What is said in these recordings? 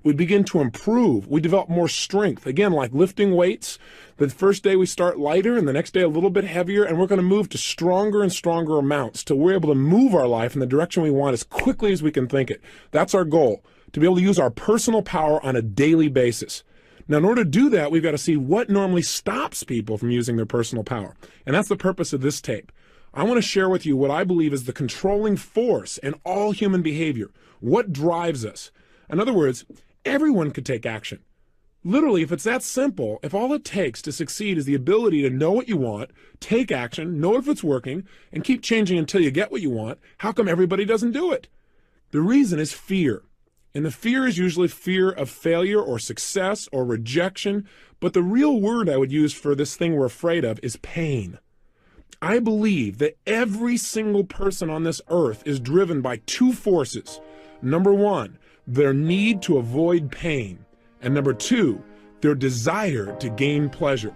We begin to improve. We develop more strength. Again, like lifting weights, the first day we start lighter and the next day a little bit heavier, and we're going to move to stronger and stronger amounts till we're able to move our life in the direction we want as quickly as we can think it. That's our goal, to be able to use our personal power on a daily basis. Now, in order to do that, we've got to see what normally stops people from using their personal power. And that's the purpose of this tape. I want to share with you what I believe is the controlling force in all human behavior. What drives us? In other words, everyone could take action. Literally, if it's that simple, if all it takes to succeed is the ability to know what you want, take action, know if it's working, and keep changing until you get what you want, how come everybody doesn't do it? The reason is fear. And the fear is usually fear of failure or success or rejection. But the real word I would use for this thing we're afraid of is pain. I believe that every single person on this earth is driven by two forces. Number one, their need to avoid pain, and number two, their desire to gain pleasure.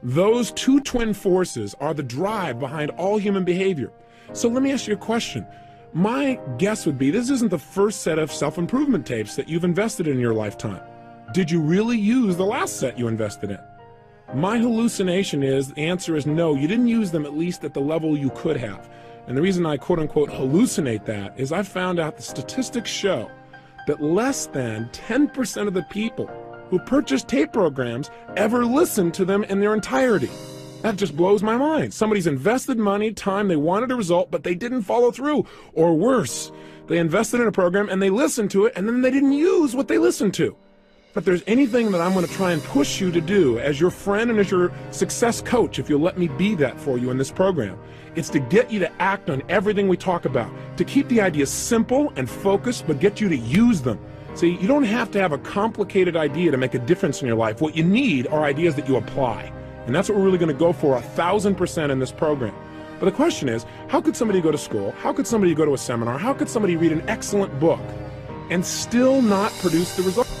Those two twin forces are the drive behind all human behavior. So let me ask you a question. My guess would be this isn't the first set of self-improvement tapes that you've invested in your lifetime. Did you really use the last set you invested in? My hallucination is the answer is no, you didn't use them at least at the level you could have. And the reason I quote-unquote hallucinate that is I found out the statistics show that less than 10% of the people who purchase tape programs ever listen to them in their entirety. That just blows my mind. Somebody's invested money, time, they wanted a result, but they didn't follow through. Or worse, they invested in a program and they listened to it and then they didn't use what they listened to. If there's anything that I'm going to try and push you to do as your friend and as your success coach, if you'll let me be that for you in this program, it's to get you to act on everything we talk about, to keep the ideas simple and focused, but get you to use them. See, you don't have to have a complicated idea to make a difference in your life. What you need are ideas that you apply. And that's what we're really going to go for 1,000% in this program. But the question is, how could somebody go to school? How could somebody go to a seminar? How could somebody read an excellent book and still not produce the results?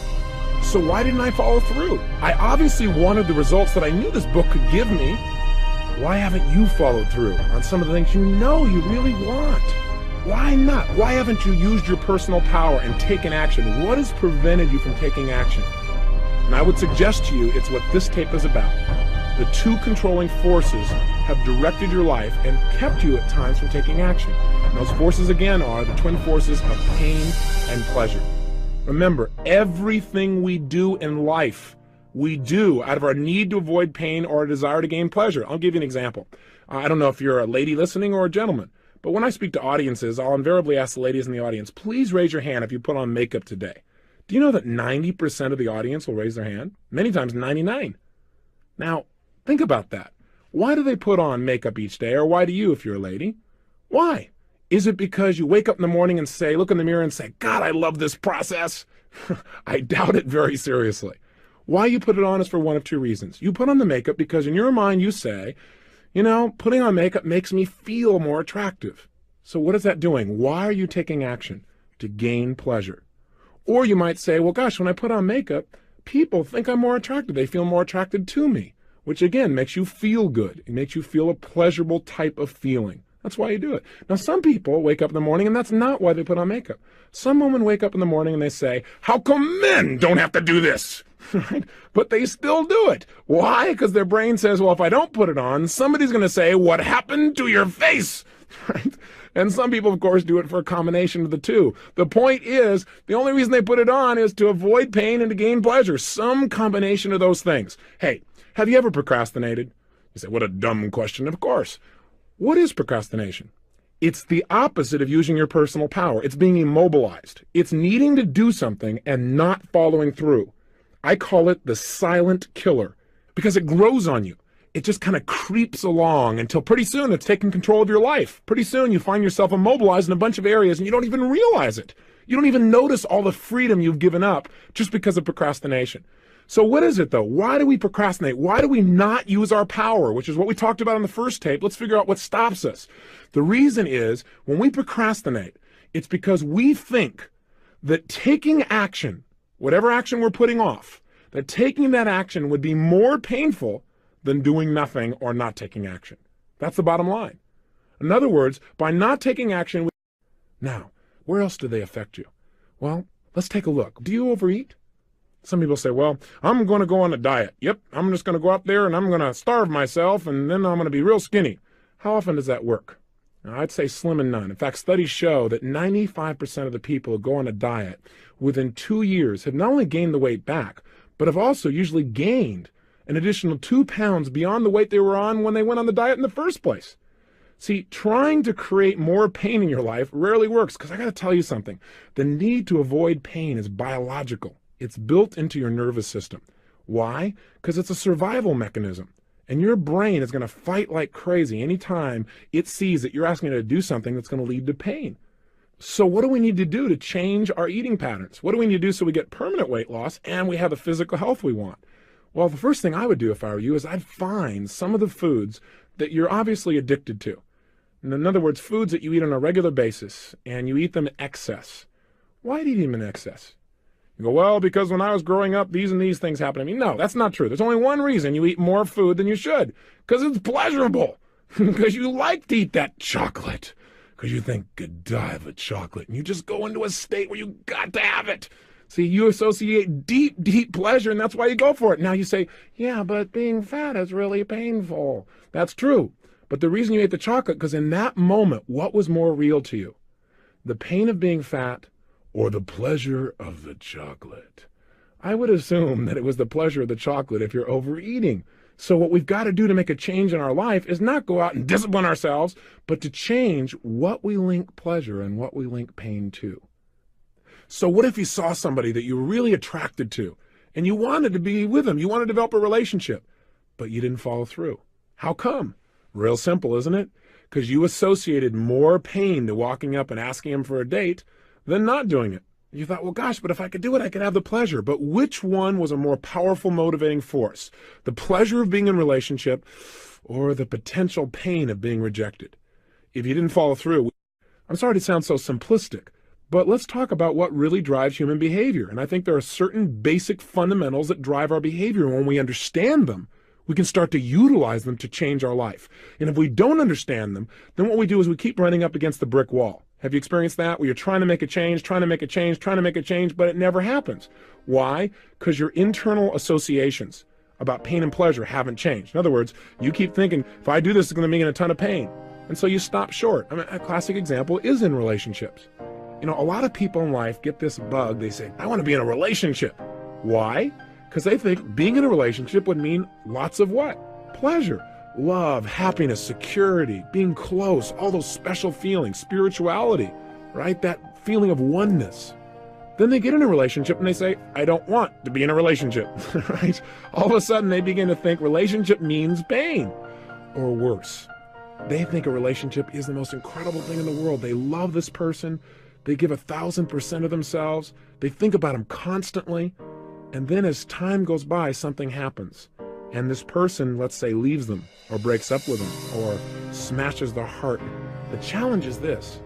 So why didn't I follow through? I obviously wanted the results that I knew this book could give me. Why haven't you followed through on some of the things you know you really want? Why not? Why haven't you used your personal power and taken action? What has prevented you from taking action? And I would suggest to you it's what this tape is about. The two controlling forces have directed your life and kept you at times from taking action. And those forces again are the twin forces of pain and pleasure. Remember, everything we do in life, we do out of our need to avoid pain or a desire to gain pleasure. I'll give you an example. I don't know if you're a lady listening or a gentleman, but when I speak to audiences, I'll invariably ask the ladies in the audience, please raise your hand if you put on makeup today. Do you know that 90% of the audience will raise their hand? Many times 99%. Now, think about that. Why do they put on makeup each day, or why do you if you're a lady? Why? Is it because you wake up in the morning and say, look in the mirror and say, God, I love this process? I doubt it very seriously. Why you put it on is for one of two reasons. You put on the makeup because in your mind you say, you know, putting on makeup makes me feel more attractive. So what is that doing? Why are you taking action? To gain pleasure. Or you might say, well, gosh, when I put on makeup, people think I'm more attractive. They feel more attracted to me, which again makes you feel good. It makes you feel a pleasurable type of feeling. That's why you do it. Now, some people wake up in the morning, and that's not why they put on makeup. Some women wake up in the morning and they say, how come men don't have to do this? Right? But they still do it. Why? Because their brain says, well, if I don't put it on, somebody's going to say, what happened to your face? Right? And some people, of course, do it for a combination of the two. The point is, the only reason they put it on is to avoid pain and to gain pleasure. Some combination of those things. Hey, have you ever procrastinated? You say, what a dumb question. Of course. What is procrastination? It's the opposite of using your personal power. It's being immobilized. It's needing to do something and not following through. I call it the silent killer because it grows on you. It just kind of creeps along until pretty soon it's taking control of your life. Pretty soon you find yourself immobilized in a bunch of areas and you don't even realize it. You don't even notice all the freedom you've given up just because of procrastination. So what is it though? Why do we procrastinate? Why do we not use our power, which is what we talked about in the first tape? Let's figure out what stops us. The reason is when we procrastinate, it's because we think that taking action, whatever action we're putting off, that taking that action would be more painful than doing nothing or not taking action. That's the bottom line. In other words, by not taking action, now, where else do they affect you? Well, Let's take a look. Do you overeat? Some people say, well, I'm going to go on a diet. Yep, I'm just going to go out there and I'm going to starve myself and then I'm going to be real skinny. How often does that work? Now, I'd say slim and none. In fact, studies show that 95% of the people who go on a diet within 2 years have not only gained the weight back, but have also usually gained an additional 2 pounds beyond the weight they were on when they went on the diet in the first place. See, trying to create more pain in your life rarely works because I got to tell you something. The need to avoid pain is biological. It's built into your nervous system. Why? Because it's a survival mechanism. And your brain is going to fight like crazy anytime it sees that you're asking it to do something that's going to lead to pain. So what do we need to do to change our eating patterns? What do we need to do so we get permanent weight loss and we have the physical health we want? Well, the first thing I would do if I were you is I'd find some of the foods that you're obviously addicted to. In other words, foods that you eat on a regular basis and you eat them in excess. Why do you eat them in excess? You go, well, because when I was growing up, these and these things happened to me. No, that's not true. There's only one reason you eat more food than you should. Because it's pleasurable. Because you like to eat that chocolate. Because you think, good dive of chocolate. And you just go into a state where you got to have it. See, you associate deep, deep pleasure, and that's why you go for it. Now you say, yeah, but being fat is really painful. That's true. But the reason you ate the chocolate, because in that moment, what was more real to you? The pain of being fat or the pleasure of the chocolate? I would assume that it was the pleasure of the chocolate if you're overeating. So what we've got to do to make a change in our life is not go out and discipline ourselves, but to change what we link pleasure and what we link pain to. So what if you saw somebody that you were really attracted to and you wanted to be with them, you want to develop a relationship, but you didn't follow through? How come? Real simple, isn't it? Because you associated more pain to walking up and asking him for a date than not doing it. You thought, well, gosh, but if I could do it, I could have the pleasure. But which one was a more powerful motivating force? The pleasure of being in a relationship or the potential pain of being rejected? If you didn't follow through, I'm sorry to sound so simplistic, but let's talk about what really drives human behavior. And I think there are certain basic fundamentals that drive our behavior. And when we understand them, we can start to utilize them to change our life. And if we don't understand them, then what we do is we keep running up against the brick wall. Have you experienced that? Where you're trying to make a change, but it never happens. Why? Because your internal associations about pain and pleasure haven't changed. In other words, you keep thinking, if I do this, it's going to mean a ton of pain. And so you stop short. I mean, a classic example is in relationships. You know, a lot of people in life get this bug. They say, I want to be in a relationship. Why? Because they think being in a relationship would mean lots of what? Pleasure, love, happiness, security, being close, all those special feelings, spirituality, right? That feeling of oneness. Then they get in a relationship and they say, I don't want to be in a relationship, right? All of a sudden they begin to think relationship means pain. Or worse, they think a relationship is the most incredible thing in the world. They love this person. They give 1,000% of themselves. They think about them constantly. And then as time goes by, something happens. And this person, let's say, leaves them or breaks up with them or smashes their heart. The challenge is this.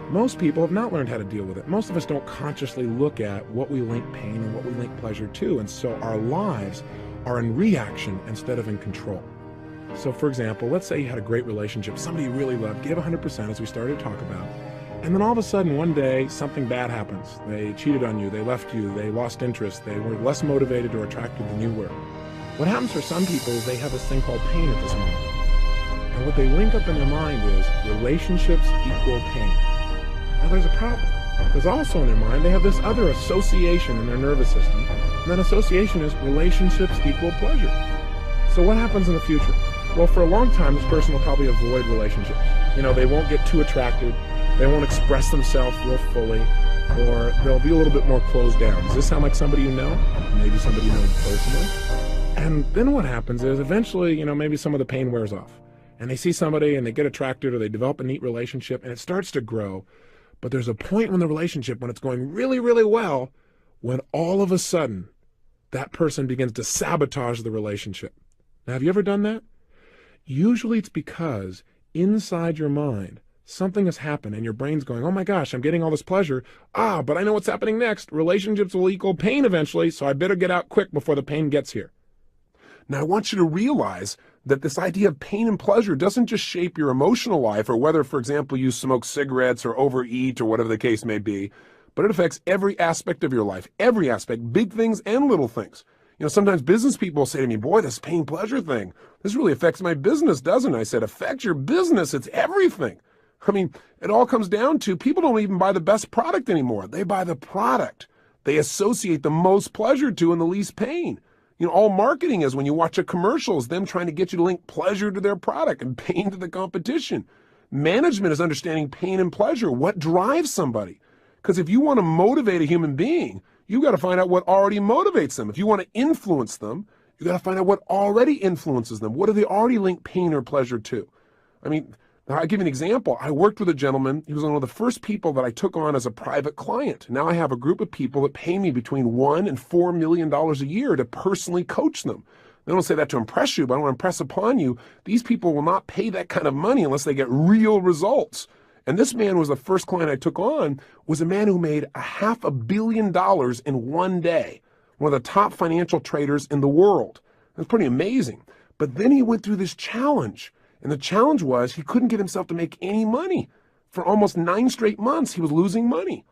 Most people have not learned how to deal with it. Most of us don't consciously look at what we link pain and what we link pleasure to. And so our lives are in reaction instead of in control. So for example, let's say you had a great relationship, somebody you really loved, gave 100% as we started to talk about. And then all of a sudden, one day, something bad happens. They cheated on you, they left you, they lost interest, they were less motivated or attracted than you were. What happens for some people is they have this thing called pain at this moment. And what they link up in their mind is relationships equal pain. Now there's a problem. There's also in their mind, they have this other association in their nervous system. And that association is relationships equal pleasure. So what happens in the future? Well, for a long time, this person will probably avoid relationships. You know, they won't get too attracted. They won't express themselves real fully, or they'll be a little bit more closed down. Does this sound like somebody you know? Maybe somebody you know personally? And then what happens is eventually, you know, maybe some of the pain wears off. And they see somebody and they get attracted or they develop a neat relationship and it starts to grow. But there's a point in the relationship when it's going really, really well, when all of a sudden that person begins to sabotage the relationship. Now, have you ever done that? Usually it's because inside your mind, something has happened and your brain's going, oh my gosh, I'm getting all this pleasure. But I know what's happening next. Relationships will equal pain eventually, so I better get out quick before the pain gets here. Now, I want you to realize that this idea of pain and pleasure doesn't just shape your emotional life or whether, for example, you smoke cigarettes or overeat or whatever the case may be, but it affects every aspect of your life, every aspect, big things and little things. Sometimes business people say to me, boy, this pain pleasure thing, this really affects my business, doesn't it? I said, affects your business. It's everything. I mean, it all comes down to people don't even buy the best product anymore. They buy the product they associate the most pleasure to and the least pain. All marketing is when you watch a commercial is them trying to get you to link pleasure to their product and pain to the competition. Management is understanding pain and pleasure. What drives somebody? Because if you want to motivate a human being, you got to find out what already motivates them. If you want to influence them, you got to find out what already influences them. What do they already link pain or pleasure to? I mean, I'll give you an example. I worked with a gentleman. He was one of the first people that I took on as a private client. Now I have a group of people that pay me between $1 and $4 million a year to personally coach them. I don't say that to impress you, but I want to impress upon you, these people will not pay that kind of money unless they get real results. And this man was the first client I took on, was a man who made $500 million in one day, one of the top financial traders in the world. That's pretty amazing. But then he went through this challenge. And the challenge was he couldn't get himself to make any money. For almost 9 straight months, he was losing money.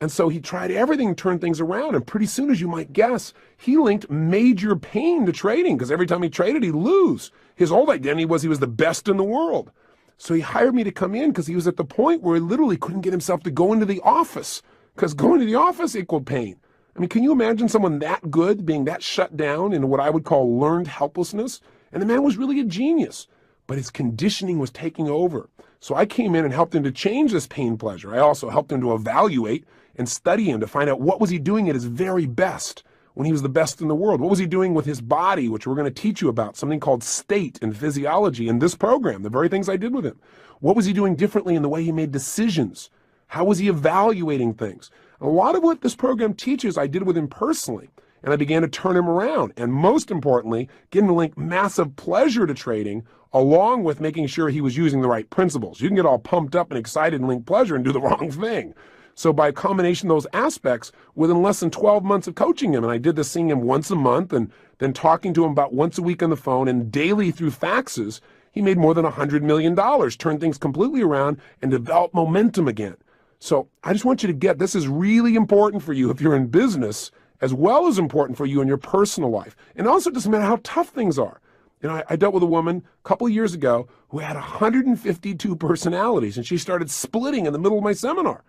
And so he tried everything to turn things around. And pretty soon, as you might guess, he linked major pain to trading because every time he traded, he'd lose. His whole identity was he was the best in the world. So he hired me to come in because he was at the point where he literally couldn't get himself to go into the office because going to the office equaled pain. I mean, can you imagine someone that good being that shut down in what I would call learned helplessness? And the man was really a genius. But his conditioning was taking over. So I came in and helped him to change this pain pleasure. I also helped him to evaluate and study him to find out what was he doing at his very best when he was the best in the world. What was he doing with his body, which we're going to teach you about, something called state and physiology in this program, the very things I did with him. What was he doing differently in the way he made decisions? How was he evaluating things? A lot of what this program teaches I did with him personally. And I began to turn him around. And most importantly, get him to link massive pleasure to trading along with making sure he was using the right principles. You can get all pumped up and excited and link pleasure and do the wrong thing. So by a combination of those aspects, within less than 12 months of coaching him, and I did this seeing him once a month and then talking to him about once a week on the phone and daily through faxes, he made more than $100 million, turned things completely around and developed momentum again. So I just want you to get, this is really important for you if you're in business, as well as important for you in your personal life. And also it doesn't matter how tough things are. I dealt with a woman a couple of years ago who had 152 personalities, and she started splitting in the middle of my seminar.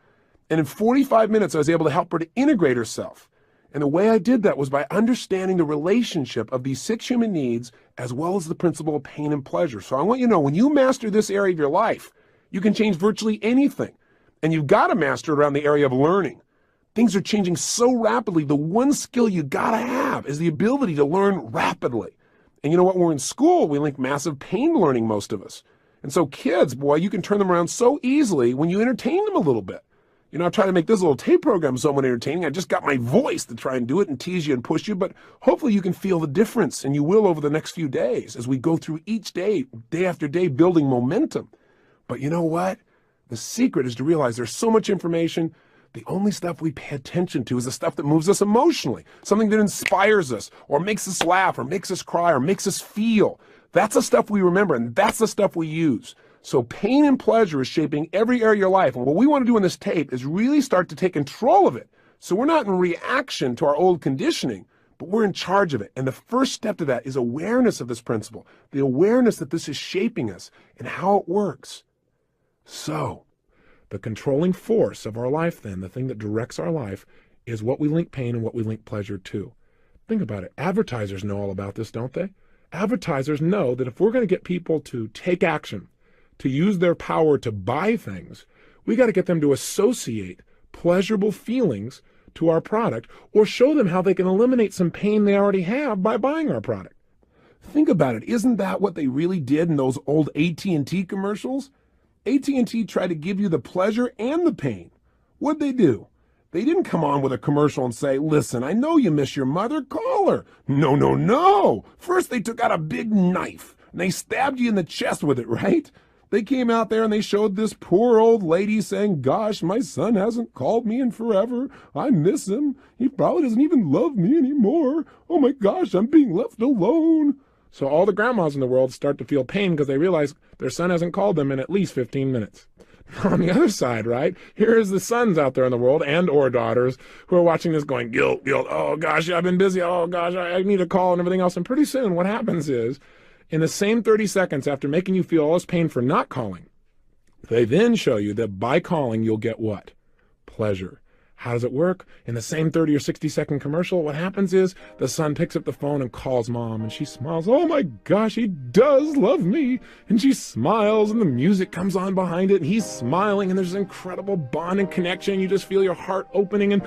And in 45 minutes, I was able to help her to integrate herself. And the way I did that was by understanding the relationship of these 6 human needs, as well as the principle of pain and pleasure. So I want you to know, when you master this area of your life, you can change virtually anything. And you've got to master it around the area of learning. Things are changing so rapidly. The one skill you got to have is the ability to learn rapidly. And you know what? When we're in school, we link massive pain to learning, most of us. And so kids, boy, you can turn them around so easily when you entertain them a little bit. I try to make this little tape program somewhat entertaining. I just got my voice to try and do it and tease you and push you, but hopefully you can feel the difference, and you will over the next few days as we go through each day, day after day, building momentum. But you know what? The secret is to realize there's so much information. The only stuff we pay attention to is the stuff that moves us emotionally, something that inspires us or makes us laugh or makes us cry or makes us feel. That's the stuff we remember, and that's the stuff we use. So pain and pleasure is shaping every area of your life. And what we want to do in this tape is really start to take control of it. So we're not in reaction to our old conditioning, but we're in charge of it. And the first step to that is awareness of this principle, the awareness that this is shaping us and how it works. So the controlling force of our life, then, the thing that directs our life, is what we link pain and what we link pleasure to. Think about it. Advertisers know all about this, don't they? Advertisers know that if we're going to get people to take action, to use their power to buy things, we got to get them to associate pleasurable feelings to our product or show them how they can eliminate some pain they already have by buying our product. Think about it. Isn't that what they really did in those old AT&T commercials? AT&T tried to give you the pleasure and the pain. What'd they do? They didn't come on with a commercial and say, listen, I know you miss your mother, call her. No, no, no. First they took out a big knife and they stabbed you in the chest with it, right? They came out there and they showed this poor old lady saying, gosh, my son hasn't called me in forever. I miss him. He probably doesn't even love me anymore. Oh my gosh, I'm being left alone. So all the grandmas in the world start to feel pain because they realize their son hasn't called them in at least 15 minutes. On the other side, right, here's the sons out there in the world and or daughters who are watching this going, guilt, guilt, oh gosh, I've been busy, oh gosh, I need a call and everything else. And pretty soon what happens is, in the same 30 seconds after making you feel all this pain for not calling, they then show you that by calling you'll get what? Pleasure. How does it work? In the same 30 or 60-second commercial, what happens is the son picks up the phone and calls mom, and she smiles. Oh my gosh, he does love me. And she smiles, and the music comes on behind it, and he's smiling, and there's an incredible bond and connection. You just feel your heart opening, and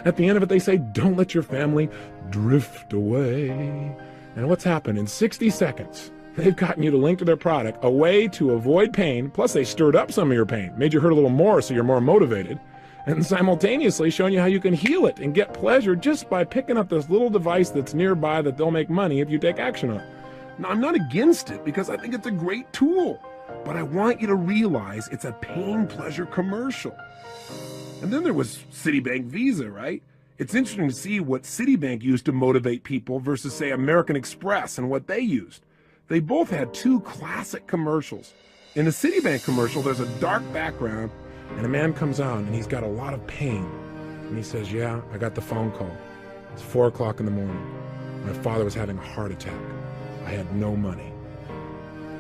at the end of it, they say, don't let your family drift away. And what's happened? In 60 seconds, they've gotten you to link to their product, a way to avoid pain, plus they stirred up some of your pain, made you hurt a little more so you're more motivated, and simultaneously showing you how you can heal it and get pleasure just by picking up this little device that's nearby that they'll make money if you take action on. Now, I'm not against it because I think it's a great tool, but I want you to realize it's a pain-pleasure commercial. And then there was Citibank Visa, right? It's interesting to see what Citibank used to motivate people versus, say, American Express and what they used. They both had two classic commercials. In the Citibank commercial, there's a dark background, and a man comes on, and he's got a lot of pain. And he says, yeah, I got the phone call. It's 4 o'clock in the morning. My father was having a heart attack. I had no money.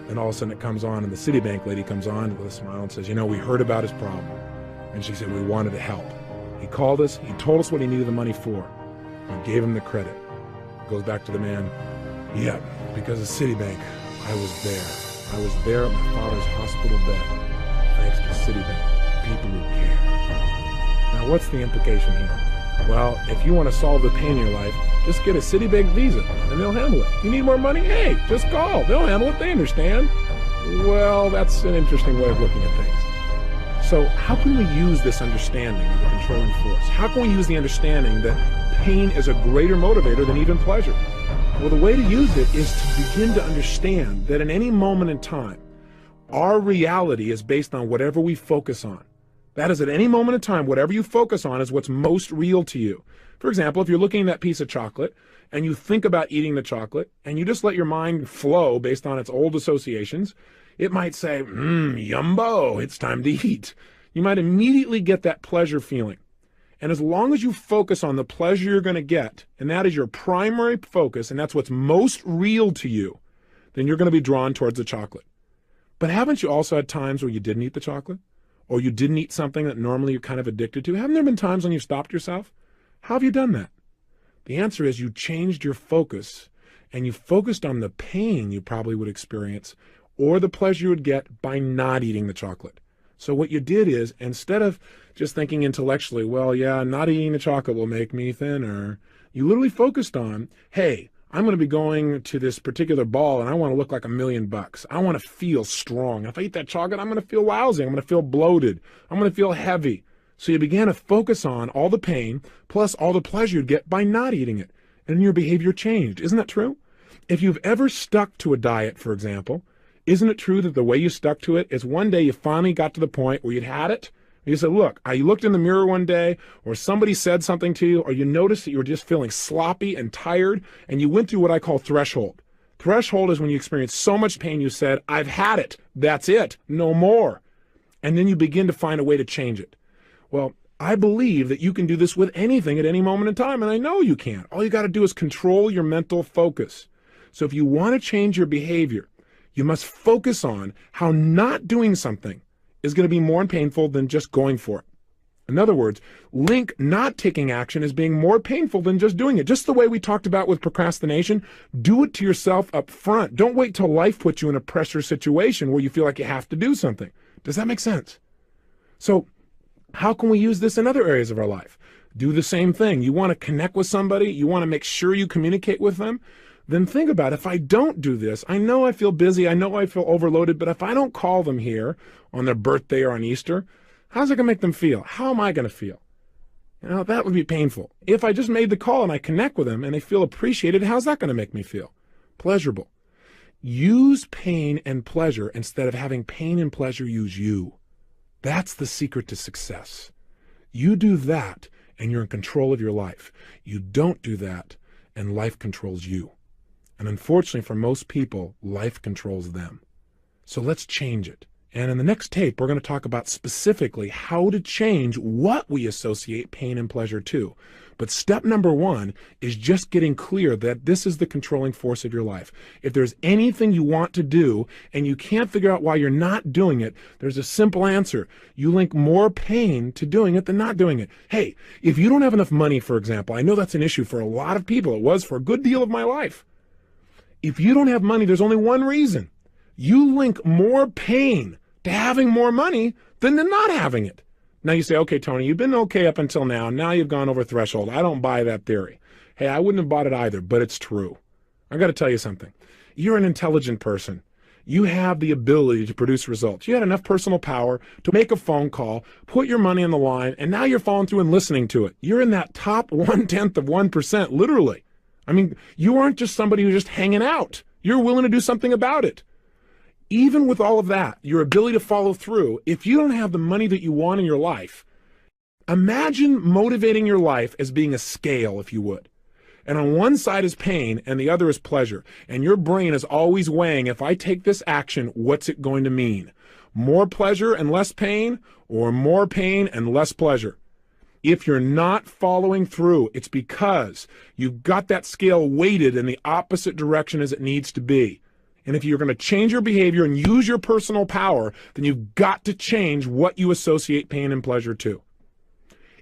And all of a sudden it comes on, and the Citibank lady comes on with a smile and says, you know, we heard about his problem. And she said, we wanted to help. He called us. He told us what he needed the money for. We gave him the credit. Goes back to the man. Yeah, because of Citibank, I was there. I was there at my father's hospital bed, thanks to Citibank. People who care. Now, what's the implication here? Well, if you want to solve the pain in your life, just get a Citibank Visa, and they'll handle it. You need more money? Hey, just call. They'll handle it. They understand. Well, that's an interesting way of looking at things. So how can we use this understanding of the controlling force? How can we use the understanding that pain is a greater motivator than even pleasure? Well, the way to use it is to begin to understand that in any moment in time, our reality is based on whatever we focus on. That is, at any moment in time, whatever you focus on is what's most real to you. For example, if you're looking at that piece of chocolate and you think about eating the chocolate and you just let your mind flow based on its old associations, it might say, yumbo, it's time to eat. You might immediately get that pleasure feeling. And as long as you focus on the pleasure you're going to get, and that is your primary focus, and that's what's most real to you, then you're going to be drawn towards the chocolate. But haven't you also had times where you didn't eat the chocolate? Or you didn't eat something that normally you're kind of addicted to? Haven't there been times when you've stopped yourself? How have you done that? The answer is you changed your focus, and you focused on the pain you probably would experience or the pleasure you would get by not eating the chocolate. So what you did is, instead of just thinking intellectually, well, yeah, not eating the chocolate will make me thinner, you literally focused on, hey, I'm going to be going to this particular ball and I want to look like $1 million. I want to feel strong. If I eat that chocolate, I'm going to feel lousy. I'm going to feel bloated. I'm going to feel heavy. So you began to focus on all the pain plus all the pleasure you'd get by not eating it. And your behavior changed. Isn't that true? If you've ever stuck to a diet, for example, isn't it true that the way you stuck to it is one day you finally got to the point where you'd had it? You said, look, you looked in the mirror one day, or somebody said something to you, or you noticed that you were just feeling sloppy and tired, and you went through what I call threshold. Threshold is when you experience so much pain you said, I've had it. That's it. No more. And then you begin to find a way to change it. Well, I believe that you can do this with anything at any moment in time, and I know you can. All you got to do is control your mental focus. So if you want to change your behavior, you must focus on how not doing something is going to be more painful than just going for it. In other words, link not taking action as being more painful than just doing it. Just the way we talked about with procrastination, do it to yourself up front. Don't wait till life puts you in a pressure situation where you feel like you have to do something. Does that make sense? So how can we use this in other areas of our life? Do the same thing. You want to connect with somebody, you want to make sure you communicate with them, then think about, if I don't do this, I know I feel busy, I know I feel overloaded, but if I don't call them here on their birthday or on Easter, how's it going to make them feel? How am I going to feel? You know, that would be painful. If I just made the call and I connect with them and they feel appreciated, how's that going to make me feel? Pleasurable. Use pain and pleasure instead of having pain and pleasure use you. That's the secret to success. You do that and you're in control of your life. You don't do that and life controls you. And unfortunately for most people, life controls them. So let's change it. And in the next tape, we're going to talk about specifically how to change what we associate pain and pleasure to. But step number one is just getting clear that this is the controlling force of your life. If there's anything you want to do and you can't figure out why you're not doing it, there's a simple answer. You link more pain to doing it than not doing it. Hey, if you don't have enough money, for example, I know that's an issue for a lot of people. It was for a good deal of my life. If you don't have money, there's only one reason. You link more pain to having more money than to not having it. Now you say, okay, Tony, you've been okay up until now. Now you've gone over threshold. I don't buy that theory. Hey, I wouldn't have bought it either, but it's true. I got to tell you something. You're an intelligent person. You have the ability to produce results. You had enough personal power to make a phone call, put your money on the line, and now you're following through and listening to it. You're in that top 1/10 of 1%, literally. I mean, you aren't just somebody who's just hanging out. You're willing to do something about it. Even with all of that, your ability to follow through, if you don't have the money that you want in your life, imagine motivating your life as being a scale, if you would. And on one side is pain and the other is pleasure. And your brain is always weighing, if I take this action, what's it going to mean? More pleasure and less pain, or more pain and less pleasure? If you're not following through, it's because you've got that scale weighted in the opposite direction as it needs to be. And if you're going to change your behavior and use your personal power, then you've got to change what you associate pain and pleasure to.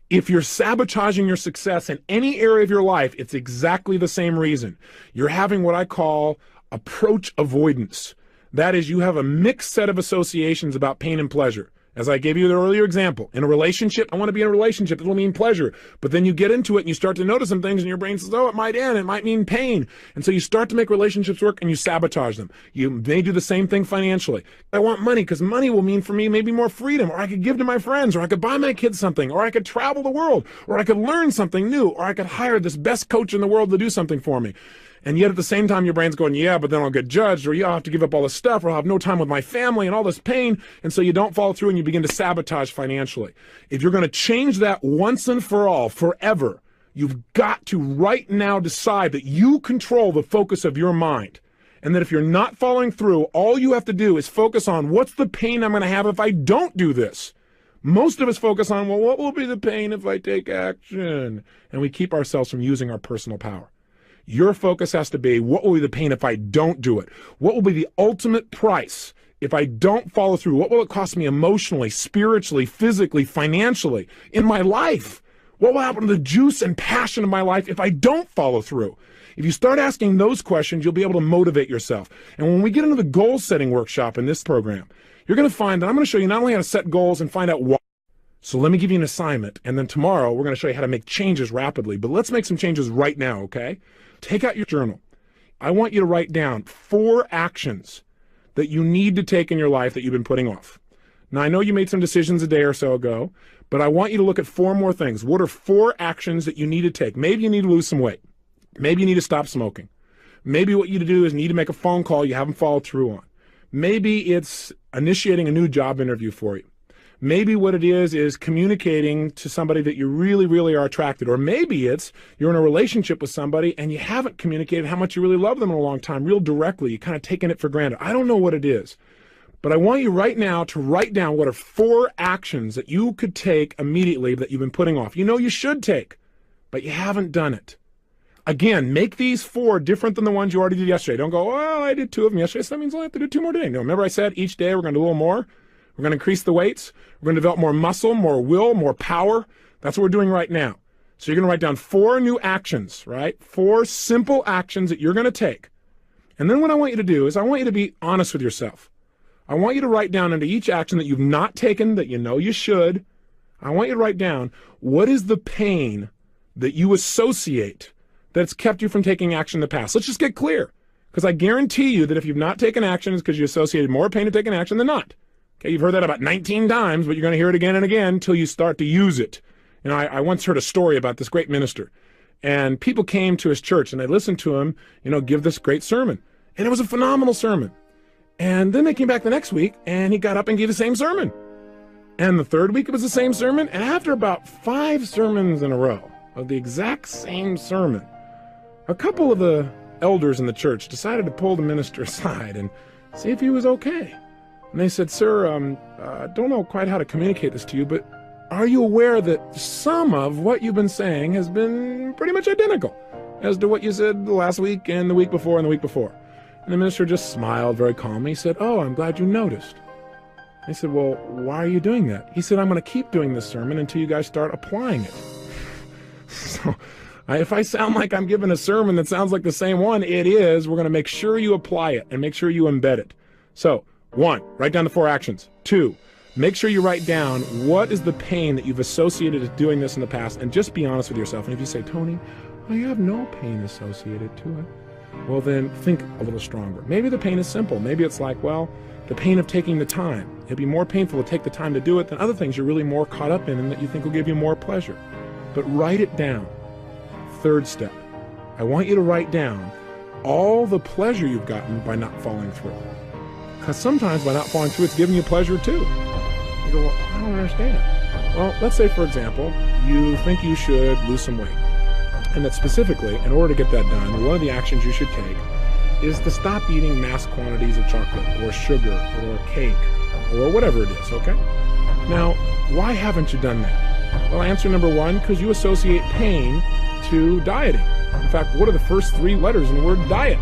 If you're sabotaging your success in any area of your life, it's exactly the same reason. You're having what I call approach avoidance. That is, you have a mixed set of associations about pain and pleasure. As I gave you the earlier example, in a relationship, I want to be in a relationship. It'll mean pleasure. But then you get into it and you start to notice some things and your brain says, oh, it might end. It might mean pain. And so you start to make relationships work and you sabotage them. You may do the same thing financially. I want money because money will mean for me maybe more freedom, or I could give to my friends, or I could buy my kids something, or I could travel the world, or I could learn something new, or I could hire this best coach in the world to do something for me. And yet at the same time, your brain's going, yeah, but then I'll get judged, or yeah, I'll have to give up all this stuff, or I'll have no time with my family and all this pain. And so you don't follow through and you begin to sabotage financially. If you're going to change that once and for all, forever, you've got to right now decide that you control the focus of your mind. And that if you're not following through, all you have to do is focus on what's the pain I'm going to have if I don't do this. Most of us focus on, well, what will be the pain if I take action? And we keep ourselves from using our personal power. Your focus has to be, what will be the pain if I don't do it? What will be the ultimate price if I don't follow through? What will it cost me emotionally, spiritually, physically, financially, in my life? What will happen to the juice and passion of my life if I don't follow through? If you start asking those questions, you'll be able to motivate yourself. And when we get into the goal setting workshop in this program, you're going to find that I'm going to show you not only how to set goals and find out why. So let me give you an assignment. And then tomorrow, we're going to show you how to make changes rapidly. But let's make some changes right now, okay? Take out your journal. I want you to write down 4 actions that you need to take in your life that you've been putting off. Now, I know you made some decisions a day or so ago, but I want you to look at 4 more things. What are 4 actions that you need to take? Maybe you need to lose some weight. Maybe you need to stop smoking. Maybe what you need to do is need to make a phone call you haven't followed through on. Maybe it's initiating a new job interview for you. Maybe what it is communicating to somebody that you really, really are attracted. Or maybe it's you're in a relationship with somebody and you haven't communicated how much you really love them in a long time, real directly. You're kind of taking it for granted. I don't know what it is. But I want you right now to write down what are 4 actions that you could take immediately that you've been putting off. You know you should take, but you haven't done it. Again, make these 4 different than the ones you already did yesterday. Don't go, well, I did 2 of them yesterday, so that means I have to do 2 more today. No, remember I said each day we're going to do a little more? We're going to increase the weights. We're going to develop more muscle, more will, more power. That's what we're doing right now. So you're going to write down 4 new actions, right? 4 simple actions that you're going to take. And then what I want you to do is I want you to be honest with yourself. I want you to write down under each action that you've not taken that you know you should. I want you to write down what is the pain that you associate that's kept you from taking action in the past. Let's just get clear. Because I guarantee you that if you've not taken action, it's because you associated more pain to taking action than not. Okay, you've heard that about 19 times, but you're going to hear it again and again until you start to use it. You know, I once heard a story about this great minister, and people came to his church and they listened to him, you know, give this great sermon. And it was a phenomenal sermon. And then they came back the next week and he got up and gave the same sermon. And the third week it was the same sermon. And after about 5 sermons in a row of the exact same sermon, a couple of the elders in the church decided to pull the minister aside and see if he was okay. And they said, sir, I don't know quite how to communicate this to you, but are you aware that some of what you've been saying has been pretty much identical as to what you said last week and the week before and the week before? And the minister just smiled very calmly. He said, oh, I'm glad you noticed. I said, well, why are you doing that? He said, I'm going to keep doing this sermon until you guys start applying it. So if I sound like I'm giving a sermon that sounds like the same one, it is. We're going to make sure you apply it and make sure you embed it. So 1, write down the 4 actions. 2, make sure you write down what is the pain that you've associated with doing this in the past, and just be honest with yourself. And if you say, Tony, I have no pain associated to it, well, then think a little stronger. Maybe the pain is simple. Maybe it's like, well, the pain of taking the time. It'd be more painful to take the time to do it than other things you're really more caught up in and that you think will give you more pleasure. But write it down. 3rd step, I want you to write down all the pleasure you've gotten by not following through. Because sometimes by not following through, it's giving you pleasure too. You go, well, I don't understand. Well, let's say, for example, you think you should lose some weight. And that specifically, in order to get that done, one of the actions you should take is to stop eating mass quantities of chocolate or sugar or cake or whatever it is, okay? Now, why haven't you done that? Well, answer number 1, because you associate pain to dieting. In fact, what are the first 3 letters in the word diet?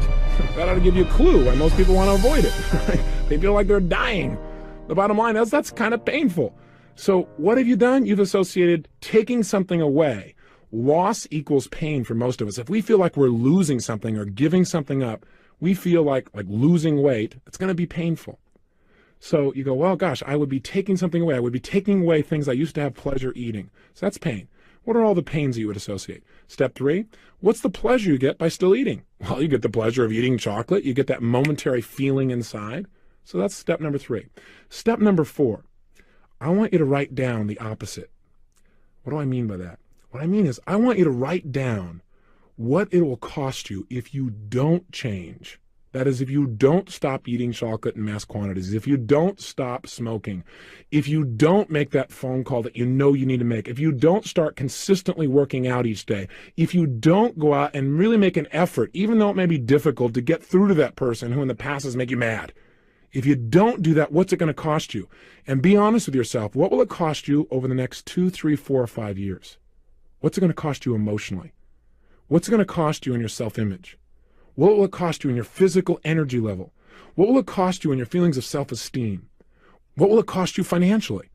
That ought to give you a clue why most people want to avoid it. Right? They feel like they're dying. The bottom line is that's kind of painful. So what have you done? You've associated taking something away. Loss equals pain for most of us. If we feel like we're losing something or giving something up, we feel like losing weight, it's going to be painful. So you go, well, gosh, I would be taking something away. I would be taking away things I used to have pleasure eating. So that's pain. What are all the pains that you would associate? Step 3, what's the pleasure you get by still eating? Well, you get the pleasure of eating chocolate. You get that momentary feeling inside. So that's step number 3. Step number 4, I want you to write down the opposite. What do I mean by that? What I mean is I want you to write down what it will cost you if you don't change. That is, if you don't stop eating chocolate in mass quantities, if you don't stop smoking, if you don't make that phone call that you know you need to make, if you don't start consistently working out each day, if you don't go out and really make an effort, even though it may be difficult, to get through to that person who in the past has made you mad, if you don't do that, what's it going to cost you? And be honest with yourself. What will it cost you over the next 2, 3, 4, or 5 years? What's it going to cost you emotionally? What's it going to cost you in your self-image? What will it cost you in your physical energy level? What will it cost you in your feelings of self-esteem? What will it cost you financially?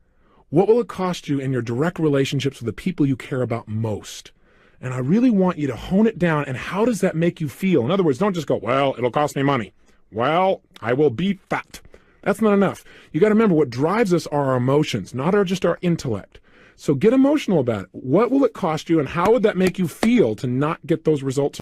What will it cost you in your direct relationships with the people you care about most? And I really want you to hone it down. And how does that make you feel? In other words, don't just go, well, it'll cost me money. Well, I will be fat. That's not enough. You got to remember, what drives us are our emotions, not just our intellect. So get emotional about it. What will it cost you, and how would that make you feel to not get those results?